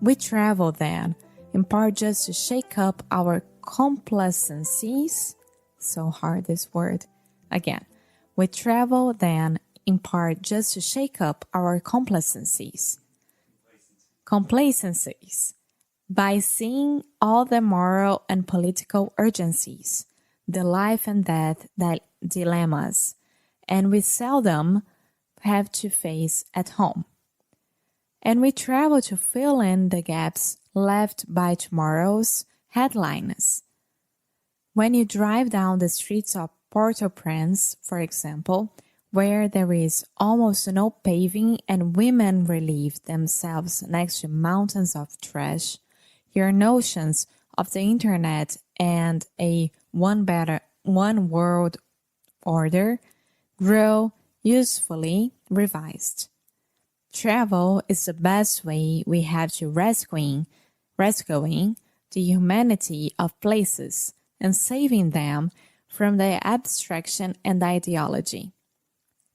We travel then, in part just to shake up our complacencies. So hard this word. Again, we travel then, in part just to shake up our complacencies. Complacencies. By seeing all the moral and political urgencies, the life and death dilemmas, and we seldom have to face at home. And we travel to fill in the gaps left by tomorrow's headlines. When you drive down the streets of Port-au-Prince, for example, where there is almost no paving and women relieve themselves next to mountains of trash, your notions of the internet and a one world order grow usefully revised. Travel is the best way we have to rescuing the humanity of places and saving them from the abstraction and ideology.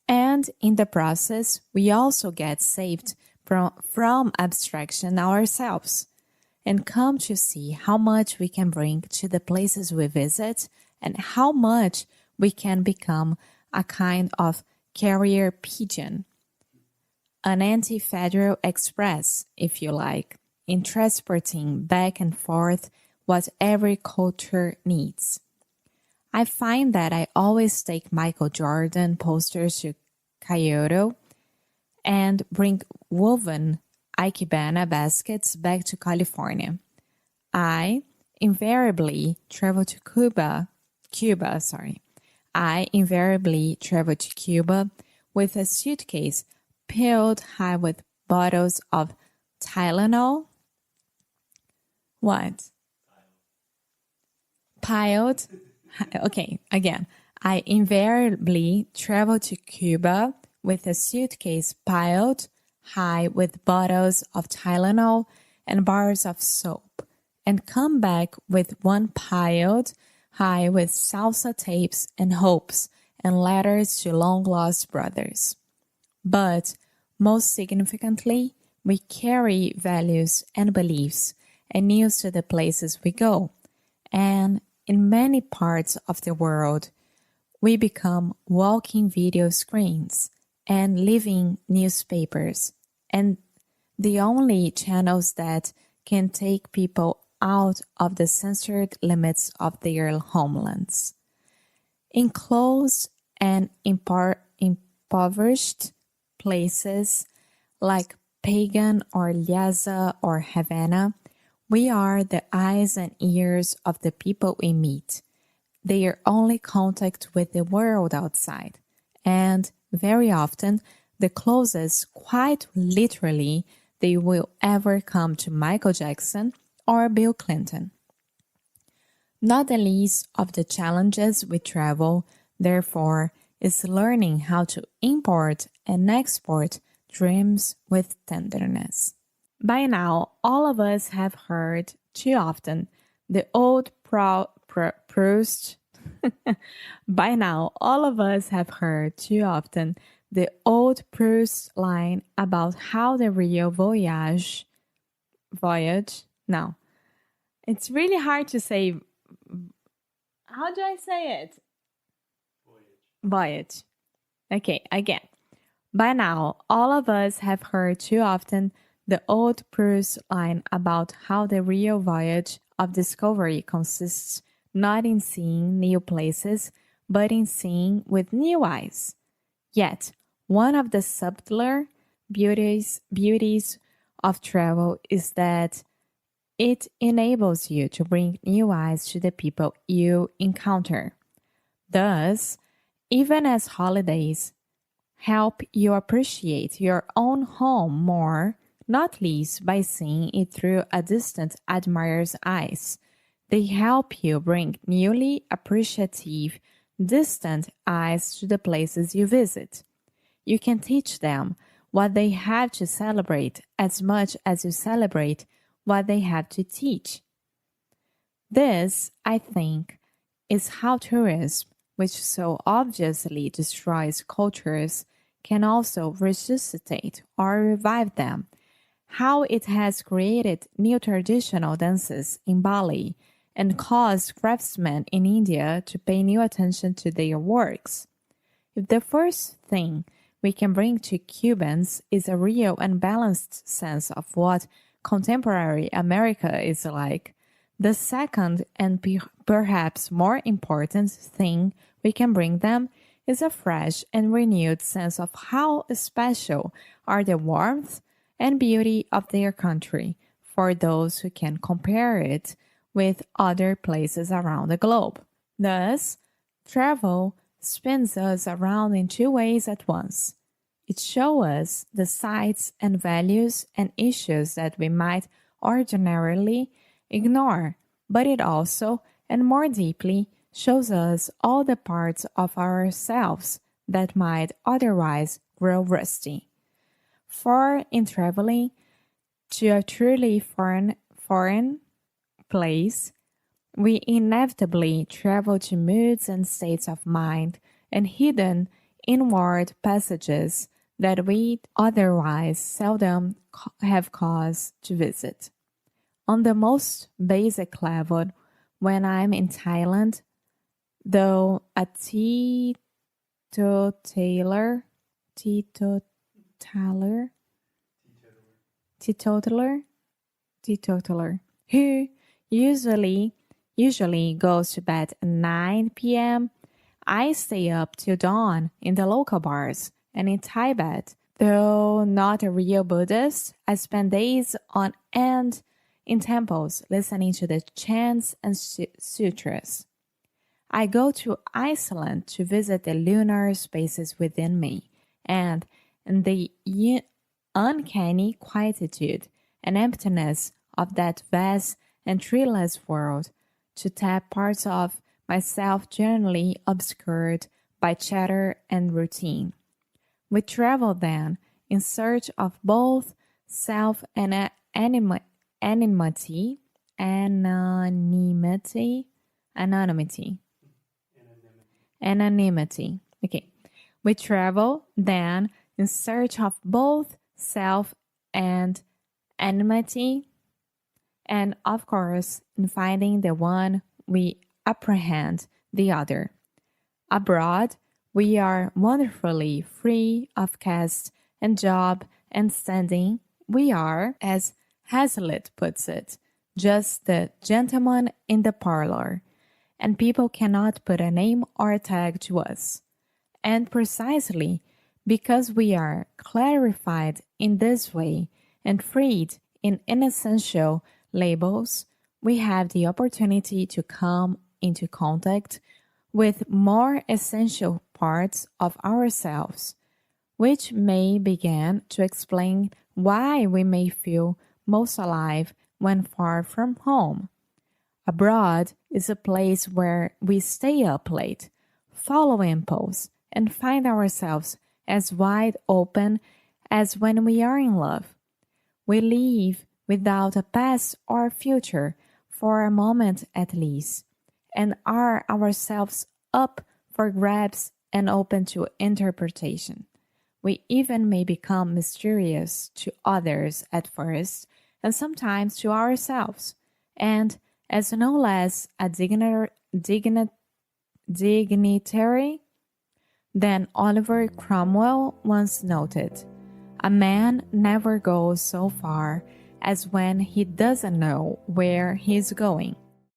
And in the process, we also get saved from abstraction ourselves and come to see how much we can bring to the places we visit and how much we can become a kind of carrier pigeon, an anti-federal express, if you like, in transporting back and forth what every culture needs. I find that I always take Michael Jordan posters to Kyoto and bring woven ikebana baskets back to California. I invariably travel to Cuba. I invariably travel to Cuba with a suitcase piled high with bottles of Tylenol. What? Piled. Okay, again. I invariably travel to Cuba with a suitcase piled high with bottles of Tylenol and bars of soap, and come back with one piled high with salsa tapes and hopes and letters to long-lost brothers. But most significantly, we carry values and beliefs and news to the places we go. And in many parts of the world, we become walking video screens and living newspapers, and the only channels that can take people out of the censored limits of their homelands. Enclosed and impoverished places like Pagan or Lhasa or Havana, we are the eyes and ears of the people we meet, their only contact with the world outside, and very often the closest, quite literally, they will ever come to Michael Jackson or Bill Clinton. Not the least of the challenges with travel, therefore, is learning how to import and export dreams with tenderness. By now, all of us have heard too often the old Proust. By now, all of us have heard too often the old Proust line about how the real voyage. No, it's really hard to say. How do I say it? Voyage. Okay, again. By now, all of us have heard too often the old Proust line about how the real voyage of discovery consists not in seeing new places, but in seeing with new eyes. Yet, one of the subtler beauties of travel is that it enables you to bring new eyes to the people you encounter. Thus, even as holidays help you appreciate your own home more, not least by seeing it through a distant admirer's eyes, they help you bring newly appreciative, distant eyes to the places you visit. You can teach them what they have to celebrate as much as you celebrate what they have to teach. This, I think, is how tourism, which so obviously destroys cultures, can also resuscitate or revive them, how it has created new traditional dances in Bali and caused craftsmen in India to pay new attention to their works. If the first thing we can bring to Cubans is a real and balanced sense of what contemporary America is like, the second and perhaps more important thing we can bring them is a fresh and renewed sense of how special are the warmth and beauty of their country for those who can compare it with other places around the globe. Thus, travel spins us around in two ways at once. It shows us the sights and values and issues that we might ordinarily ignore, but it also, and more deeply, shows us all the parts of ourselves that might otherwise grow rusty. For in traveling to a truly foreign place, we inevitably travel to moods and states of mind and hidden inward passages that we otherwise seldom have cause to visit. On the most basic level, when I'm in Thailand, though a teetotaler who usually goes to bed at 9 p.m., I stay up till dawn in the local bars, and in Tibet, though not a real Buddhist, I spend days on end in temples listening to the chants and sutras. I go to Iceland to visit the lunar spaces within me, and in the uncanny quietude and emptiness of that vast and treeless world, to tap parts of myself generally obscured by chatter and routine. We travel then in search of both self and anonymity. Okay. We travel then in search of both self and anonymity, and of course, in finding the one, we apprehend the other. Abroad, we are wonderfully free of caste and job and standing. We are, as Hazlitt puts it, just the gentleman in the parlor, and people cannot put a name or a tag to us. And precisely because we are clarified in this way and freed in inessential labels, we have the opportunity to come into contact with more essential parts of ourselves, which may begin to explain why we may feel most alive when far from home. Abroad is a place where we stay up late, follow impulse, and find ourselves as wide open as when we are in love. We live without a past or future for a moment at least, and are ourselves up for grabs and open to interpretation. We even may become mysterious to others at first, and sometimes to ourselves, and as no less a dignitary than Oliver Cromwell once noted, a man never goes so far as when he doesn't know where he's going.